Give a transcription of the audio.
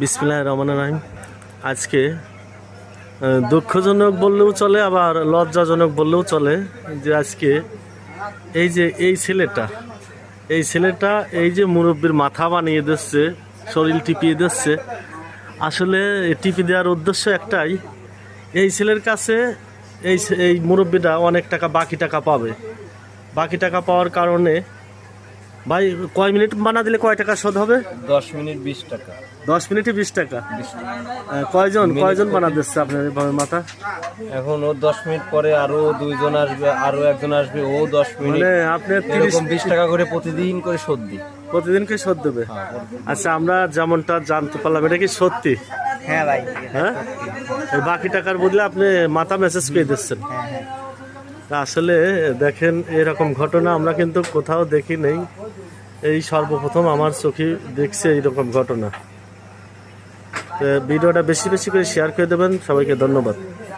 বিসমিল্লাহির রহমানির রহিম। আজকে দুঃখজনক বললেও চলে, আবার লজ্জাজনক বললেও চলে যে আজকে এই ছেলেটা এই যে মুরব্বির মাথা বানিয়ে দিচ্ছে, শরীর টিপিয়ে দিচ্ছে। আসলে টিপি দেওয়ার উদ্দেশ্য একটাই, এই ছেলের কাছে এই মুরব্বিটা অনেক টাকা বাকি টাকা পাবে। বাকি টাকা পাওয়ার কারণে ভাই কয় মিনিট বানা দিলে কয় টাকা শোধ হবে? 10 মিনিট 20 টাকা। 10 মিনিটে 20 টাকা। কয়জন বানা দিচ্ছে আপনার এভাবে মাথা? এখন ও 10 মিনিট পরে আরো দুইজন আসবে, আরো একজন আসবে, ও 10 মিনিট, মানে আপনি এরকম 20 টাকা করে প্রতিদিন করে শোধ দিই। প্রতিদিনকে শোধ দেবে? আচ্ছা, আমরা যেমনটা জানতে পারলাম এটা কি সত্যি? হ্যাঁ ভাই, হ্যাঁ, এই বাকি টাকার বদলে আপনি মাথা মেসেজ পেয়ে দিচ্ছেন। তা আসলে দেখেন, এরকম ঘটনা আমরা কিন্তু কোথাও দেখি নেই, এই সর্বপ্রথম আমার চোখে দেখছি এইরকম ঘটনা। তো ভিডিওটা বেশি বেশি করে শেয়ার করে দেবেন। সবাইকে ধন্যবাদ।